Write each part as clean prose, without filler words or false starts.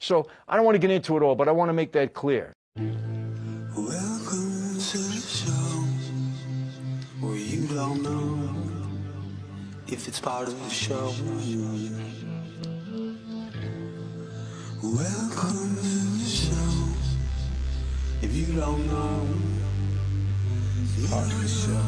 So I don't want to get into it all, but I want to make that clear. Welcome to the show where you don't know if it's part of the show. Welcome to the show if you don't know it's part of the show.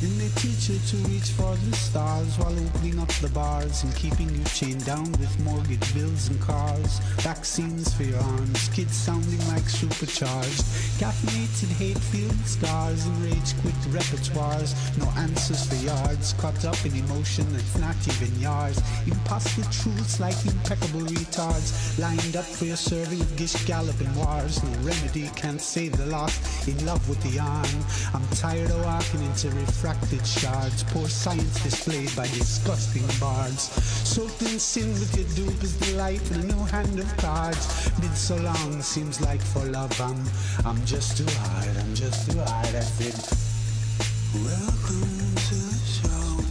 And they teach you to reach for the stars while opening up the bars and keeping you chained down with mortgage bills and cars. Vaccines for your arms, kids sounding like supercharged. Caffeinated hate-filled scars and rage-quit repertoires. No answers for yards, caught up in emotion that's not even yours. Impossible truths like impeccable retards, lined up for your serving of gish galloping wars. No remedy can't save the lost, in love with the yarn. I'm tired of walking into refracted shards, poor science displayed by disgusting bards. Soaked in sin with your dupe is the light and a new hand of cards. Been so long, seems like for love I'm just too hard, I'm just too hard, that's it. Welcome to the show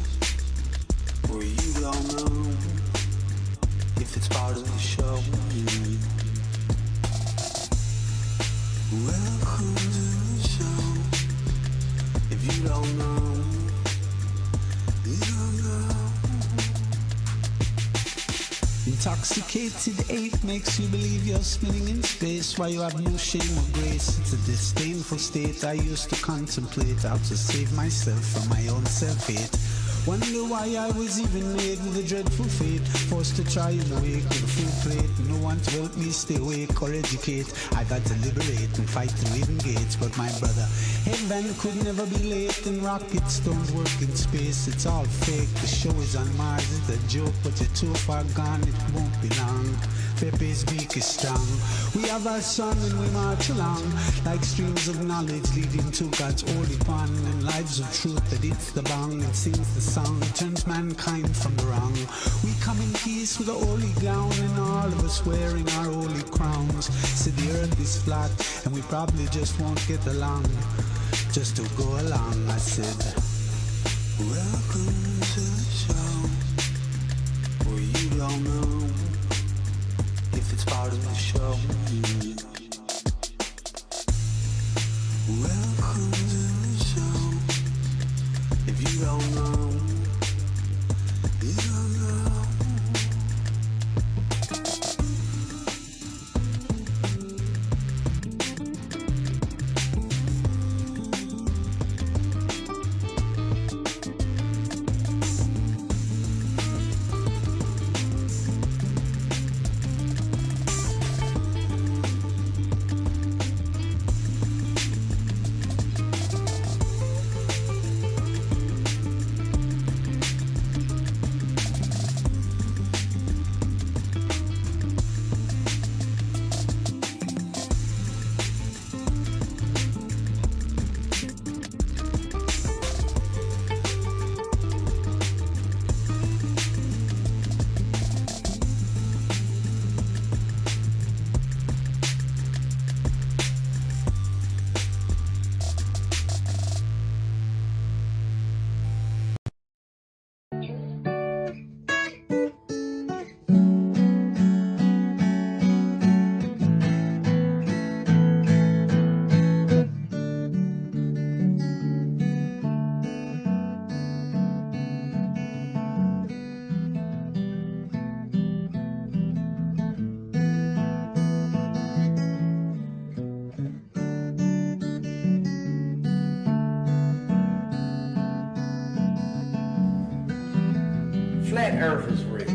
where you don't know if it's part of the show. Welcome to the show if you don't know. Intoxicated ache makes you believe you're spinning in space while you have no shame or grace. It's a disdainful state I used to contemplate how to save myself from my own self-hate. Wonder why I was even made with a dreadful fate, forced to try and wake with a full plate. No one to help me stay awake or educate. I've had to liberate and fight through hidden gates. But my brother, heaven could never be late, and rockets don't work in space. It's all fake, the show is on Mars. It's a joke, but you're too far gone, it won't be long. Pepe's beak is strong. We have our sun and we march along like streams of knowledge leading to God's holy pond, and lives of truth that hits the bong and sings the song, turns mankind from the wrong. We come in peace with a holy gown and all of us wearing our holy crowns. Said the earth is flat and we probably just won't get along. Just to go along, I said, welcome to the show where you don't know if it's part of the show. Welcome to the show if you don't know, you don't know. Flat Earth is real.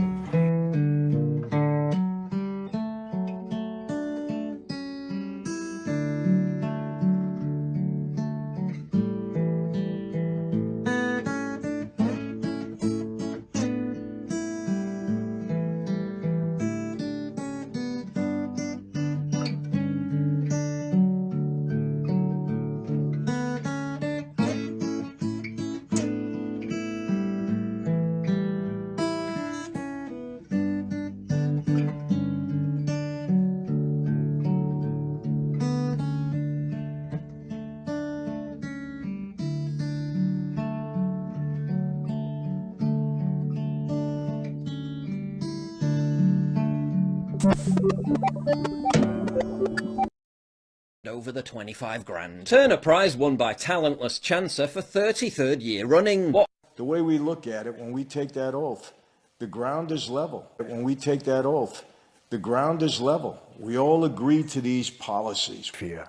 Over the 25 grand. Turner Prize won by talentless chancer for 33rd year running. What? The way we look at it, when we take that oath, the ground is level. When we take that oath, the ground is level. We all agree to these policies. Fear.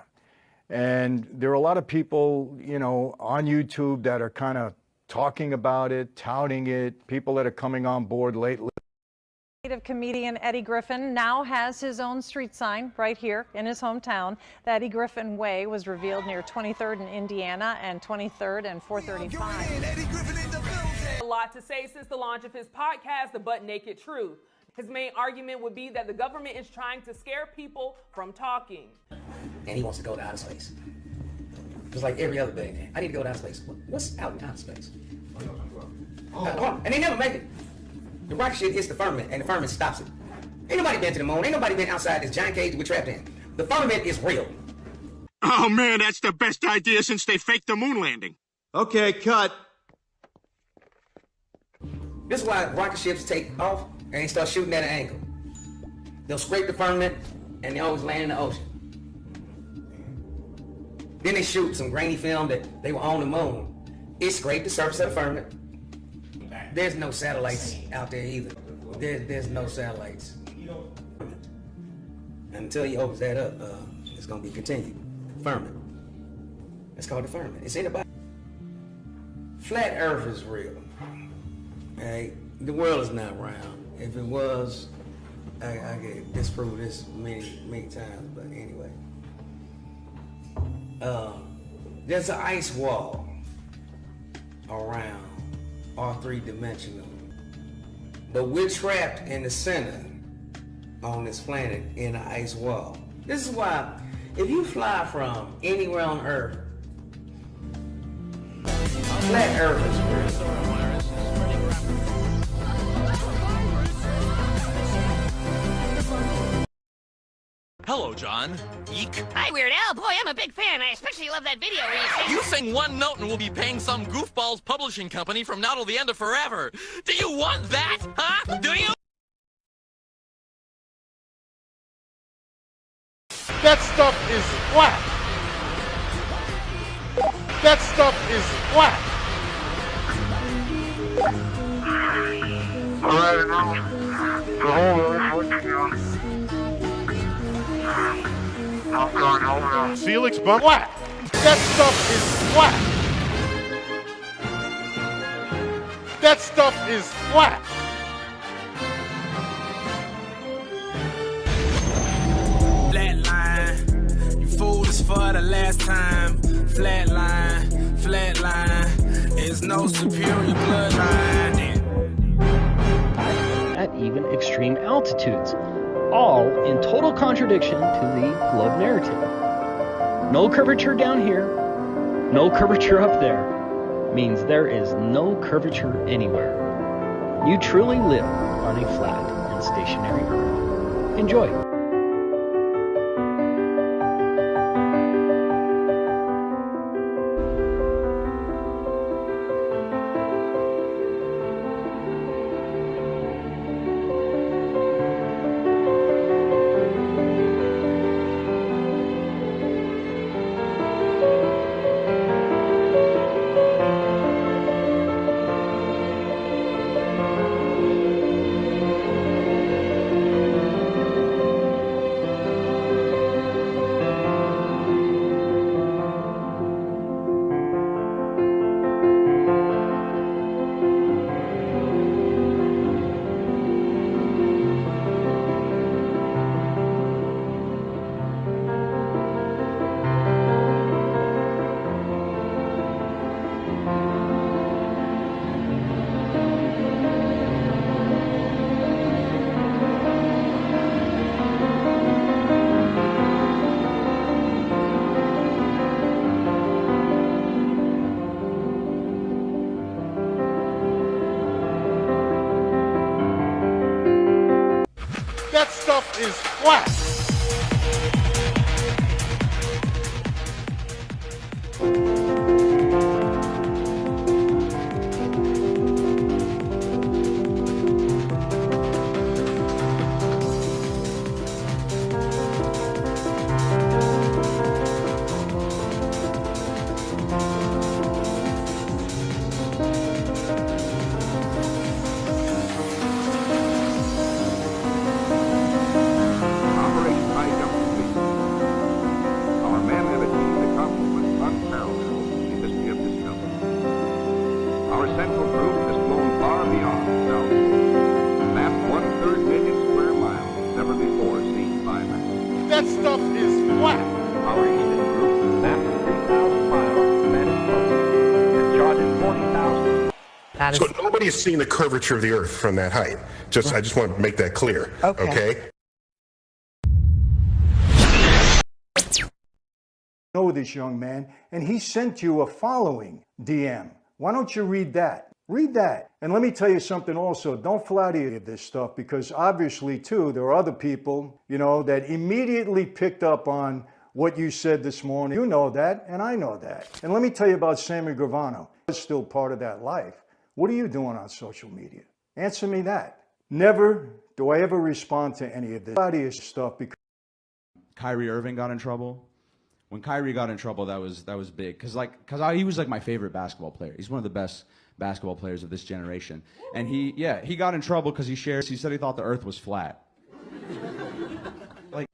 And there are a lot of people, you know, on YouTube that are kind of talking about it, touting it, people that are coming on board lately. Comedian Eddie Griffin now has his own street sign right here in his hometown. The Eddie Griffin Way was revealed near 23rd in Indiana and 23rd and 435. A lot to say since the launch of his podcast, The Butt Naked Truth. His main argument would be that the government is trying to scare people from talking. And he wants to go to outer space. Just like every other billionaire. I need to go to outer space. What's out in outer space? And they never make it. The rocket ship hits the firmament, and the firmament stops it. Ain't nobody been to the moon. Ain't nobody been outside this giant cage we're trapped in. The firmament is real. Oh, man, that's the best idea since they faked the moon landing. Okay, cut. This is why rocket ships take off and they start shooting at an angle. They'll scrape the firmament, and they always land in the ocean. Then they shoot some grainy film that they were on the moon. It scraped the surface of the firmament. There's no satellites out there either. There's no satellites. Until he opens that up, it's gonna be continued. Firmament. It's called the firmament. It's in the Bible. Flat Earth is real. Hey, the world is not round. If it was, I could disprove this many times, but anyway. There's an ice wall around all three-dimensional. But we're trapped in the center on this planet in an ice wall. This is why, if you fly from anywhere on Earth, Flat Earth is real. Hello, John. Eek. Hi, Weird Al. Boy, I'm a big fan. I especially love that video where You sing one note and we'll be paying some goofball's publishing company from now till the end of forever. Do you want that? Huh? Do you? That stuff is flat. That stuff is flat. Alright, now, the whole I'm going over. Felix bump flat. That stuff is flat. That stuff is flat. Flatline, you fooled us for the last time. Flatline, is no superior bloodline. At even extreme altitudes, all in total contradiction to the globe narrative. No curvature down here, no curvature up there, means there is no curvature anywhere. You truly live on a flat and stationary Earth. Enjoy. That stuff is flat. central group has flown far beyond itself, mapped 1/3 million square miles, never before seen by man. That stuff is whack. Our eastern group mapped 3,000 miles, mapped and charted 40,000. So nobody has seen the curvature of the Earth from that height. I just want to make that clear. Okay? Know this young man, and he sent you a following DM. Why don't you read that? Read that. And let me tell you something also. Don't flout any of this stuff, because obviously, too, there are other people, that immediately picked up on what you said this morning. You know that, and I know that. And let me tell you about Sammy Gravano. It's still part of that life. What are you doing on social media? Answer me that. Never do I ever respond to any of this stuff because Kyrie Irving got in trouble. When Kyrie got in trouble, that was big, because he was like my favorite basketball player. He's one of the best basketball players of this generation, and he got in trouble because he said he thought the Earth was flat. Like.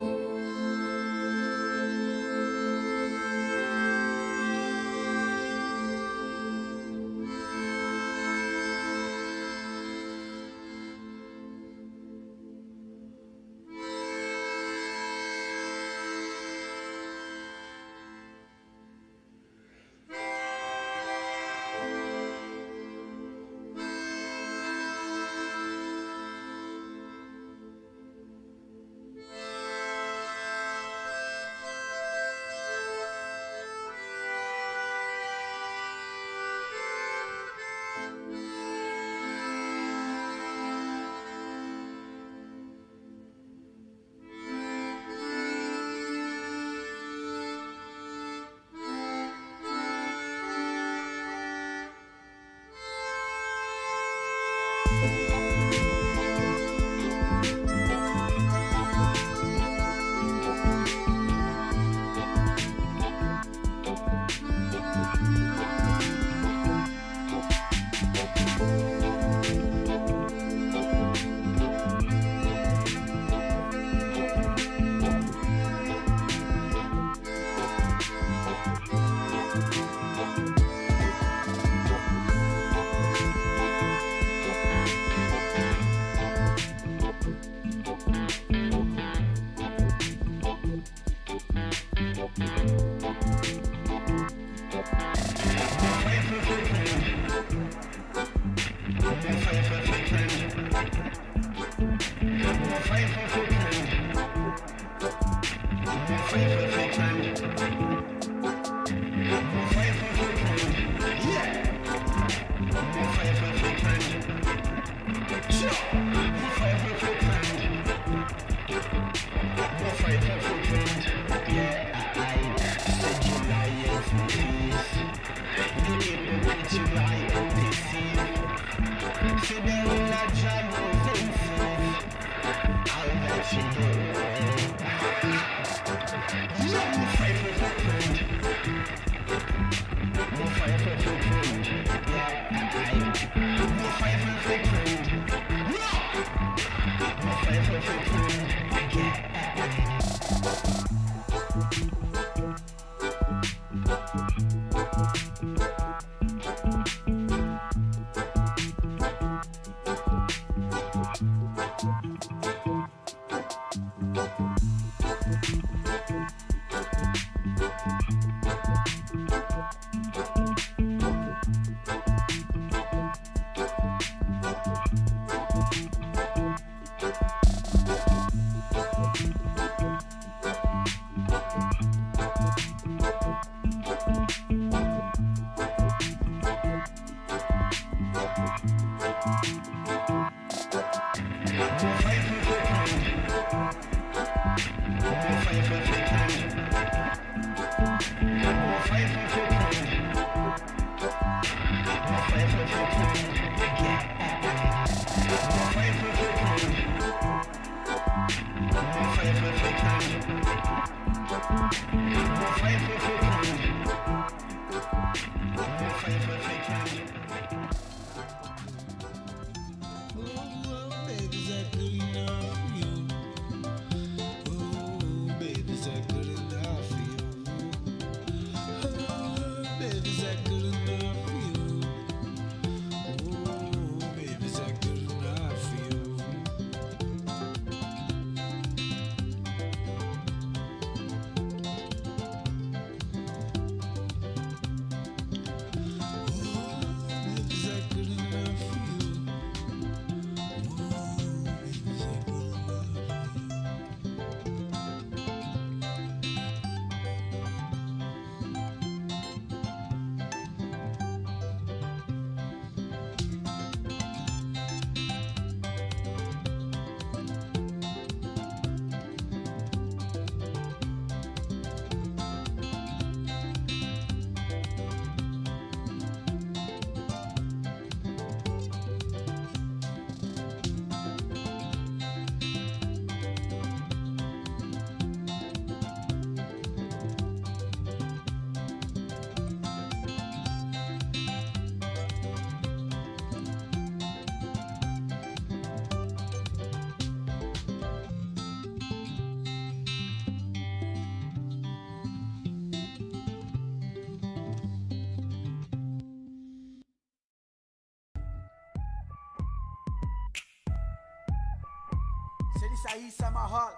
Say this a East Summer Hall.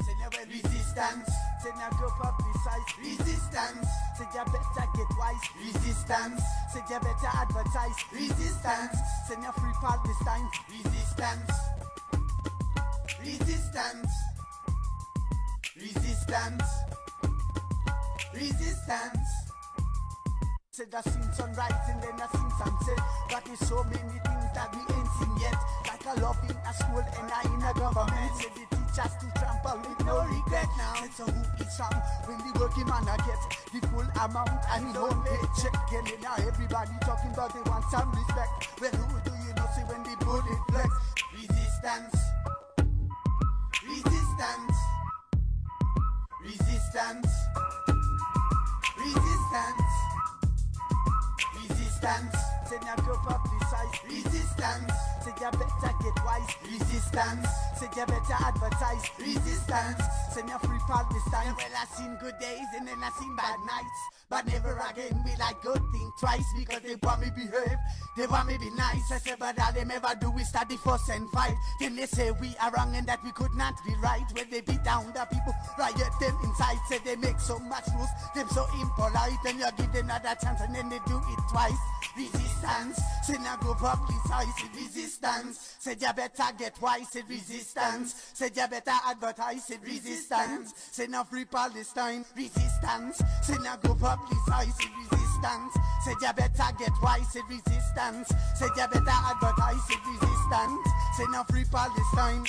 Say never resistance. Say now go publicize resistance. Say you better get wise resistance. Say you better advertise resistance. Say now free Palestine resistance. Resistance. Resistance. Resistance. Say I seen sunrise and then I seen sunset. But there's so many things that we ain't seen yet. Like a love in a school and I in a government. Say the teachers to trample with no regret now. So who is strong when the working man a get the full amount and his own paycheck? Getting now everybody talking about they want some respect. Well, who do you know see when the bullet flex? Resistance. Resistance. Resistance. Resistance. Resistance. Say now go publicize resistance. Say you better get wise resistance. Say you better advertise resistance. Say now free Palestine. Well, I seen good days and then I seen bad nights. But never again will I go think twice. Because they want me behave, they want me be nice. I say but all them ever do is start the fuss and fight. Then they say we are wrong and that we could not be right. When they beat down the people, riot them inside. Say they make so much rules, them so impolite. And you give them another chance and then they do it twice. Resistance. Say now go publicize it. Resistance. Say you better get wise it. Resistance. Say you better advertise it. Resistance. Say now free Palestine. Resistance. Say now go publicize it. Resistance. Say you better get wise it. Resistance. Say you better advertise it. Resistance. Say now free Palestine.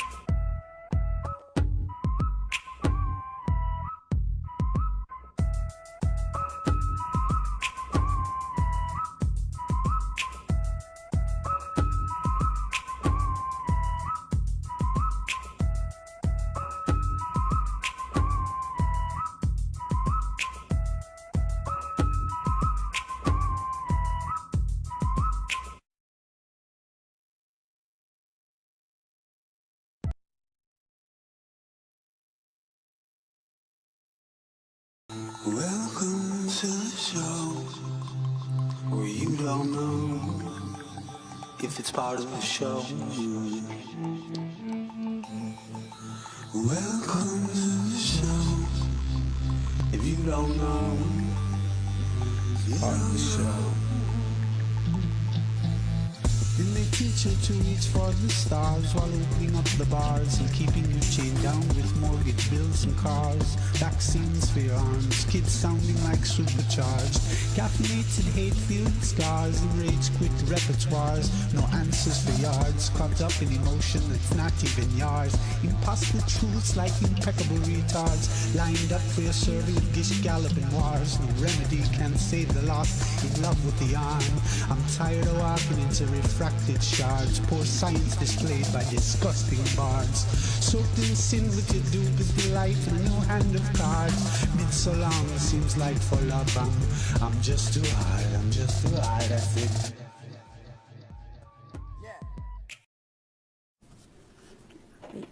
Welcome to the show where you don't know if it's part of the show. Welcome to the show if you don't know it's part of the show. Then they teach you to reach for the stars while opening up the bars and keeping you chained down with mortgage bills and cars. Vaccines for your arms, kids sounding like supercharged. Caffeinated hate-filled scars and rage-quit repertoires. No answers for yards, caught up in emotion that's not even yours. Impossible truths like impeccable retards, lined up for your survey of gish galloping wars. No remedy can save the lost, in love with the arm. I'm tired of walking into refracted shards. Poor science displayed by disgusting bards. Soaked in sin with your dubious delight and a new hand of cards. Been so long, it seems like for love I'm just too hard, I'm just too hard, that's it.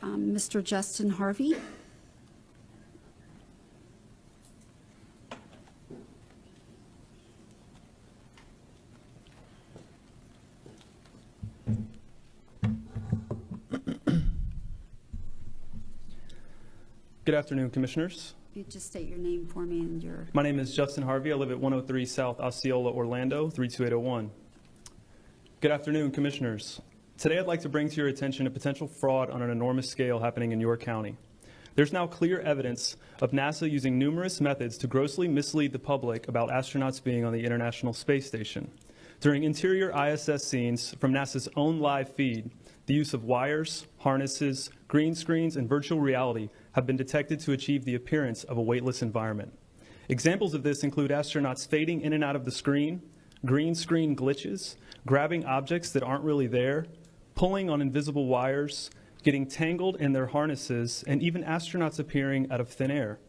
Mr. Justin Harvey. Good afternoon, Commissioners. You just state your name for me and your... My name is Justin Harvey. I live at 103 South Osceola, Orlando, 32801. Good afternoon, Commissioners. Today I'd like to bring to your attention a potential fraud on an enormous scale happening in York County. There's now clear evidence of NASA using numerous methods to grossly mislead the public about astronauts being on the International Space Station. During interior ISS scenes from NASA's own live feed, the use of wires, harnesses, green screens, and virtual reality have been detected to achieve the appearance of a weightless environment. Examples of this include astronauts fading in and out of the screen, green screen glitches, grabbing objects that aren't really there, pulling on invisible wires, getting tangled in their harnesses, and even astronauts appearing out of thin air.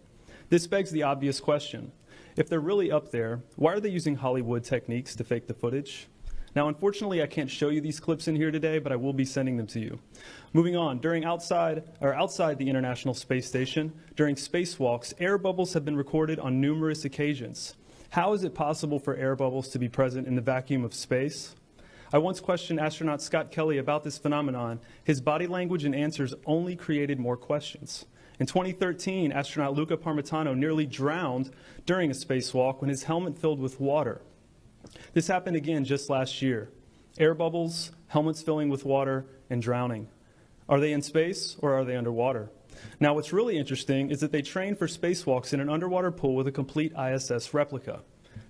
This begs the obvious question. If they're really up there, why are they using Hollywood techniques to fake the footage? Now, unfortunately, I can't show you these clips in here today, but I will be sending them to you. Moving on, outside the International Space Station, during spacewalks, air bubbles have been recorded on numerous occasions. How is it possible for air bubbles to be present in the vacuum of space? I once questioned astronaut Scott Kelly about this phenomenon. His body language and answers only created more questions. In 2013, astronaut Luca Parmitano nearly drowned during a spacewalk when his helmet filled with water. This happened again just last year. Air bubbles, helmets filling with water, and drowning. Are they in space or are they underwater? Now, what's really interesting is that they trained for spacewalks in an underwater pool with a complete ISS replica.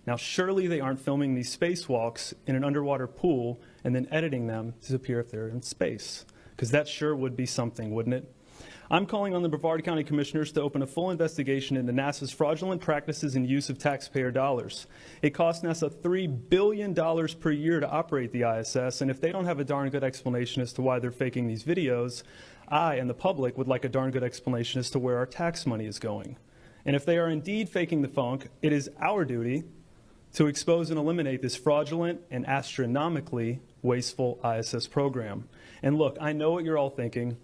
Now, surely they aren't filming these spacewalks in an underwater pool and then editing them to appear if they're in space, because that sure would be something, wouldn't it? I'm calling on the Brevard County Commissioners to open a full investigation into NASA's fraudulent practices and use of taxpayer dollars. It costs NASA $3 billion per year to operate the ISS, and if they don't have a darn good explanation as to why they're faking these videos, I and the public would like a darn good explanation as to where our tax money is going. And if they are indeed faking the funk, it is our duty to expose and eliminate this fraudulent and astronomically wasteful ISS program. And look, I know what you're all thinking.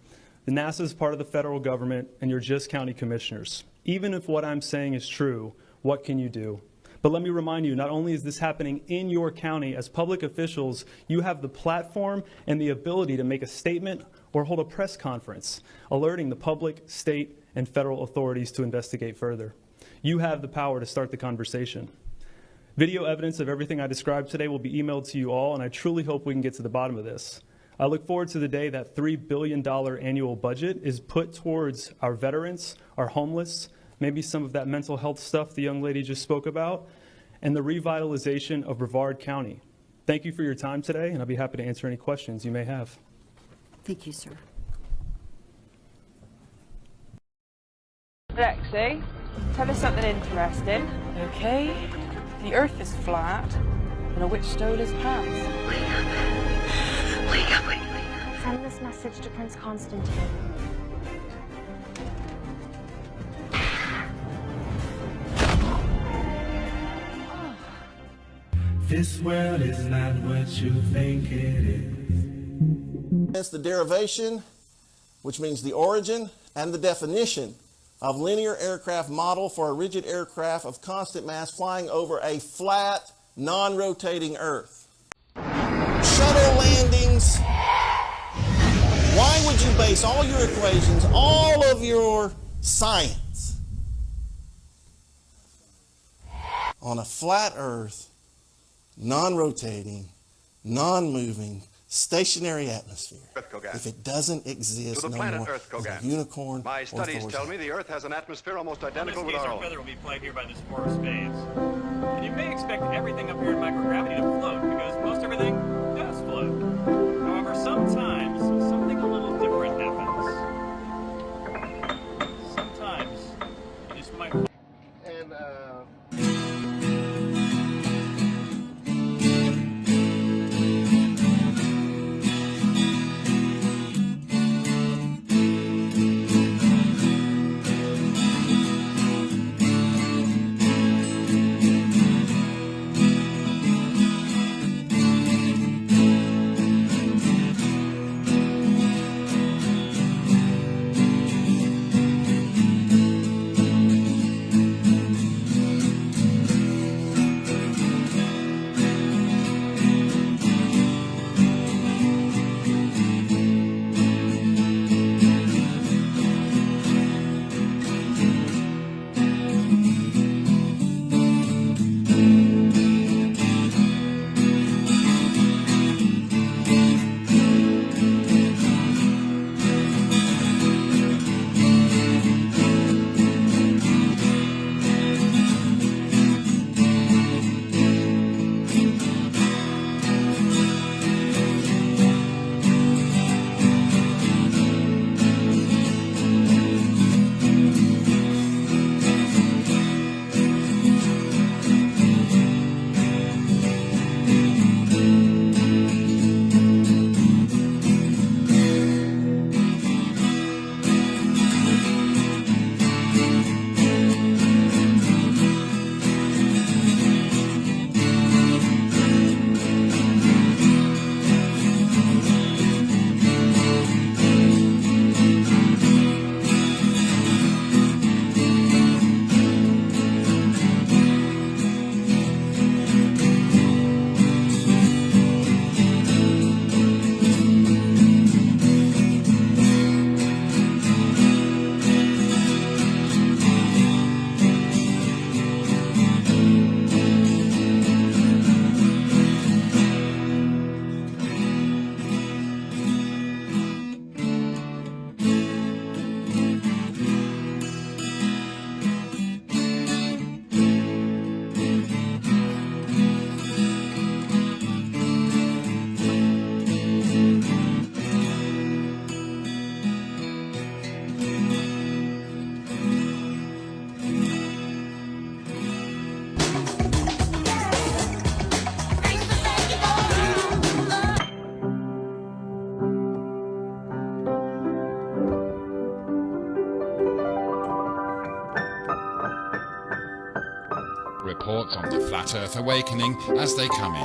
The NASA is part of the federal government, and you're just county commissioners. Even if what I'm saying is true, what can you do? But let me remind you, not only is this happening in your county, as public officials, you have the platform and the ability to make a statement or hold a press conference, alerting the public, state, and federal authorities to investigate further. You have the power to start the conversation. Video evidence of everything I described today will be emailed to you all, and I truly hope we can get to the bottom of this. I look forward to the day that $3 billion annual budget is put towards our veterans, our homeless, maybe some of that mental health stuff the young lady just spoke about, and the revitalization of Brevard County. Thank you for your time today, and I'll be happy to answer any questions you may have. Thank you, sir. Lexi, tell us something interesting. Okay. The Earth is flat, and a witch stole his pants. Send this message to Prince Constantine. This world is not what you think it is. It's the derivation, which means the origin, and the definition of linear aircraft model for a rigid aircraft of constant mass flying over a flat, non-rotating Earth. Shuttle landings. Why would you base all your equations, all of your science on a flat Earth, non-rotating, non-moving, stationary atmosphere if it doesn't exist to the no planet more Earth, than Kogan. a unicorn My or studies Thor's tell hammer? me the Earth has an atmosphere almost identical with This our case, own. our feather will be played here by this force phase. And you may expect everything up here in microgravity to float, because most everything does float. However, sometimes something a little different happens. Sometimes you just might... And, Earth awakening as they come in.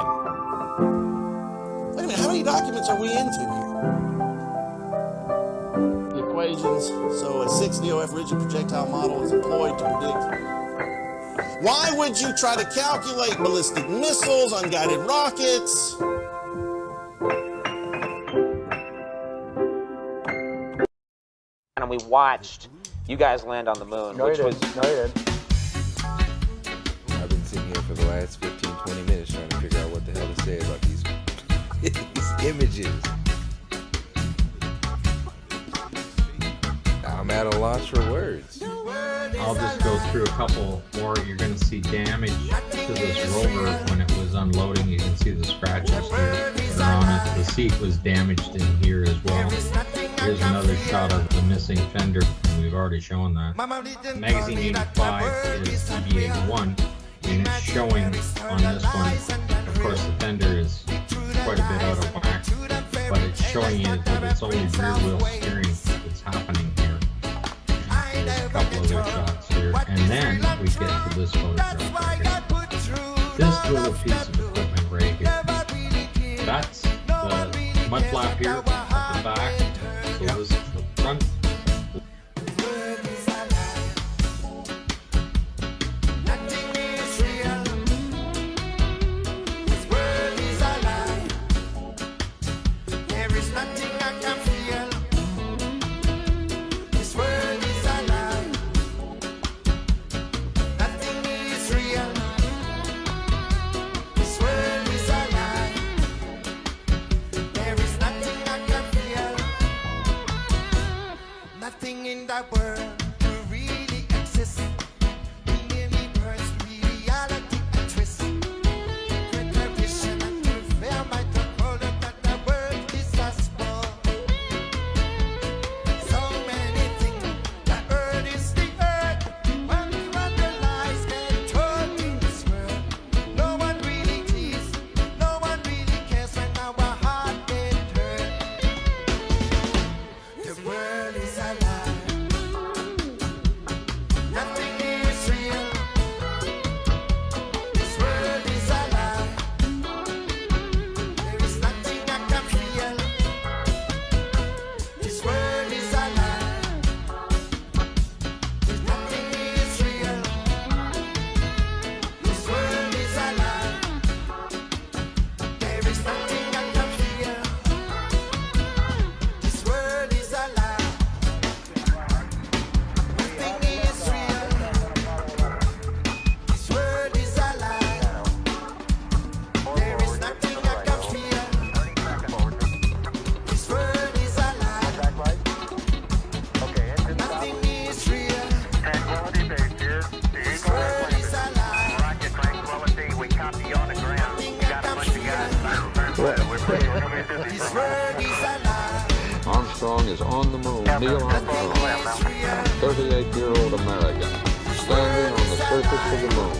Wait a minute, how many documents are we into here? Equations, so a 6DOF rigid projectile model is employed to predict. Why would you try to calculate ballistic missiles, unguided rockets? And we watched you guys land on the moon, No, which you was... didn't. No, you didn't. I've been sitting here for the last 15, 20 minutes trying to figure out what the hell to say about these, these images. I'm at a loss for words. I'll just go through a couple more. You're going to see damage to this rover when it was unloading. You can see the scratches here that are on it. The seat was damaged in here as well. Here's another shot of the missing fender. We've already shown that. Magazine 85 is EB81, and it's showing on this one. Of course, the fender is quite a bit out of whack, but it's showing you that it's only rear wheel steering that's happening here. There's a couple other shots here, and then we get to this photograph right here. This little piece of equipment right here. That's the mud flap here at the back. So this is the front. Nothing in that world will really exist. We nearly burst reality a twist. With a vision and to fear my hold that the world is a sport. So many things, the earth is the earth. When we run the lies get told in this world. No one really teases, no one really cares when our heart get hurt. The world is alive. Nothing is real. This world is alive. There is nothing I can feel. This world is alive. There's nothing is real. This world is alive. There is nothing I can feel. This world is alive. Nothing is real. This world is alive. There is nothing I can feel. This world is alive. Nothing is real. Tranquility Base here. This world is alive. Roger, Tranquility. We copy you on the ground. You got a bunch of guys. This world is alive. Armstrong is on the moon. Neil Armstrong, 38-year-old American, standing on the surface of the moon.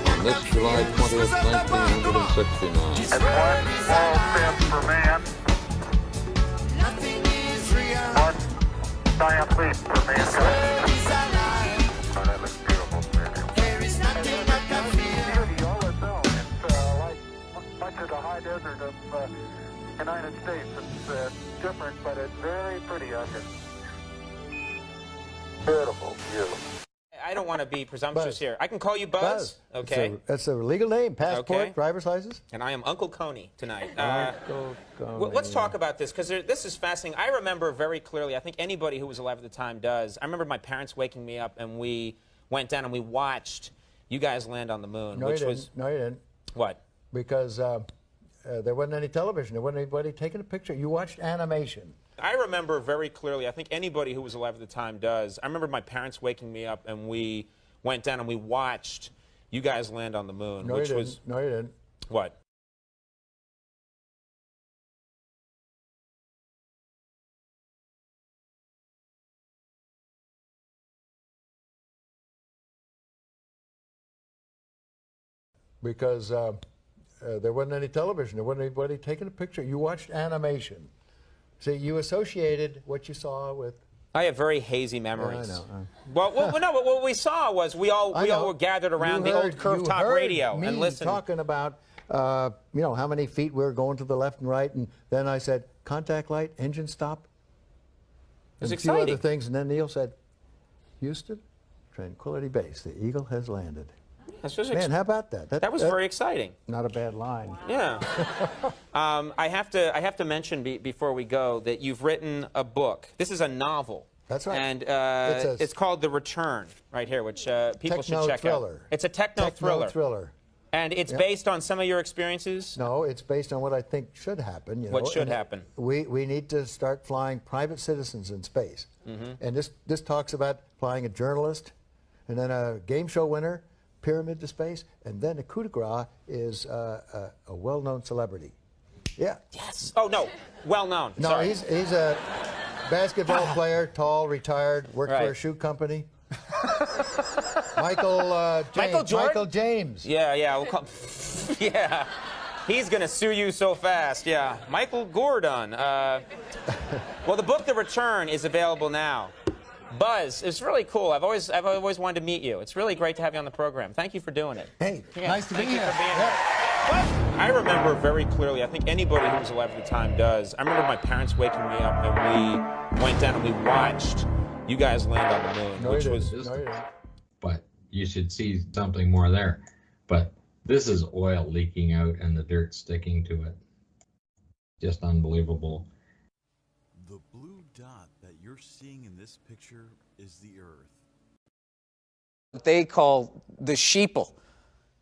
On this July 20th, 1969. That's one small step for man. Nothing is real. One giant leap for mankind. Is alive. Oh, that looks beautiful, man. There is nothing I can feel. Beauty all its own. It's like much of the high desert of United States. It's different, but it's very pretty out here. Beautiful, beautiful. I don't want to be presumptuous here. I can call you Buzz. Okay. That's a legal name. Passport, Okay. driver's license. And I am Uncle Coney tonight. Uncle Coney. Let's talk about this, because this is fascinating. I remember very clearly, I think anybody who was alive at the time does. I remember my parents waking me up, and we went down and we watched you guys land on the moon, No, which you was... didn't. No, you didn't. What? Because there wasn't any television. There wasn't anybody taking a picture. You watched animation. I remember very clearly, I think anybody who was alive at the time does. I remember my parents waking me up, and we went down and we watched you guys land on the moon, No, which you was... didn't. No, you didn't. What? Because there wasn't any television. There wasn't anybody taking a picture. You watched animation. See, you associated what you saw with I have very hazy memories. Yeah, I know. Well, no, but what we saw was we all were gathered around the old Curve Top radio me and listened. talking about, you know, how many feet we were going to the left and right, and then I said, contact light, engine stop. It was and a few exciting. other things, and then Neil said, Houston, Tranquility Base, the Eagle has landed. Man, how about that? That was very exciting. Not a bad line. Yeah. I have to mention before we go that you've written a book. This is a novel. That's right. And it's called The Return, right here, which people should check Techno-thriller. out. It's a techno-thriller. Techno-thriller. And it's Yep. based on some of your experiences? No, it's based on what I think should happen. You What know, should and happen? We need to start flying private citizens in space. And this talks about flying a journalist, and then a game show winner, pyramid to space, and then a coup de grace is a well-known celebrity. Yeah. Yes. Oh, no. Well-known. No, Sorry. he's a basketball player, tall, retired, worked for a Right. shoe company. Michael Jordan? Michael James. Yeah, yeah. We'll call, yeah. He's going to sue you so fast. Yeah. Michael Gordon. Well, the book, The Return, is available now. Buzz, it's really cool. I've always wanted to meet you. It's really great to have you on the program. Thank you for doing it. Hey, nice to be Thank you here. for being here. I remember very clearly, I think anybody who was alive at the time does. I remember my parents waking me up and we went down and we watched you guys land on the moon, which was... But you should see something more there. But this is oil leaking out and the dirt sticking to it. Just unbelievable. The blue dot that you're seeing in this picture is the Earth. What they call the sheeple.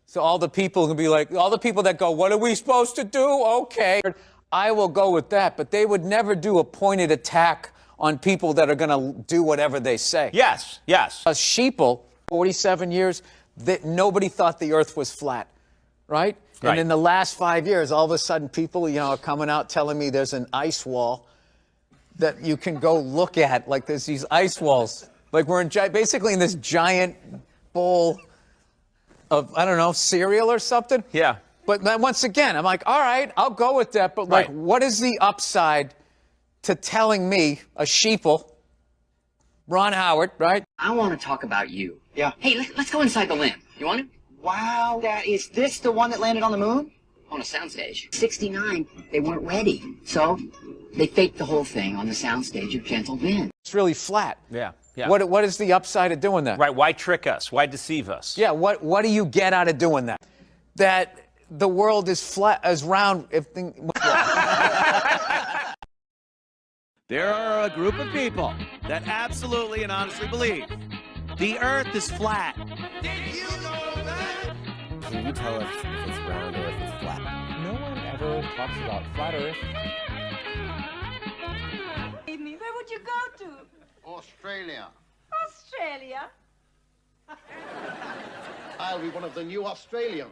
So all the people can be like, all the people that go, what are we supposed to do? Okay, I will go with that. But they would never do a pointed attack on people that are going to do whatever they say. Yes, yes. A sheeple, 47 years, that nobody thought the Earth was flat, right? Right. And in the last 5 years, all of a sudden people, you know, are coming out telling me there's an ice wall that you can go look at. Like there's these ice walls. Like we're in basically in this giant bowl of, I don't know, cereal or something. Yeah. But then once again, I'm like, all right, I'll go with that. But like, what is the upside to telling me, a sheeple, Ron Howard, right? I want to talk about you. Yeah. Hey, let's go inside the LIM. You want to? Wow, is this the one that landed on the moon? On a soundstage. 69, they weren't ready. So they faked the whole thing on the soundstage of Gentle Ben. It's really flat. Yeah, yeah. What is the upside of doing that? Right, why trick us? Why deceive us? Yeah, what do you get out of doing that? That the world is flat, as round, if There are a group of people that absolutely and honestly believe the Earth is flat. Can you tell us if it's round or if it's flat? No one ever talks about flat Earth. Where would you go to? Australia. Australia? I'll be one of the new Australians.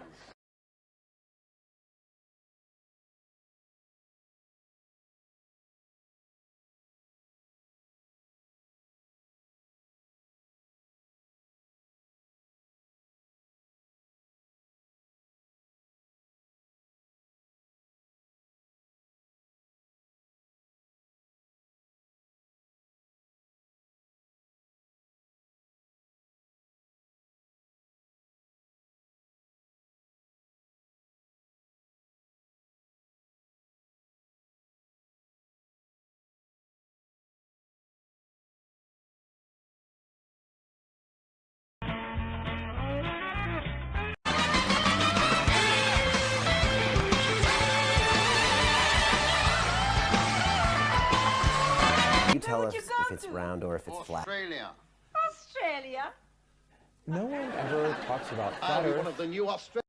Can you tell us if it's round or if it's flat? Australia. Australia? No one ever talks about I'll flat be Earth. one of the new Australians.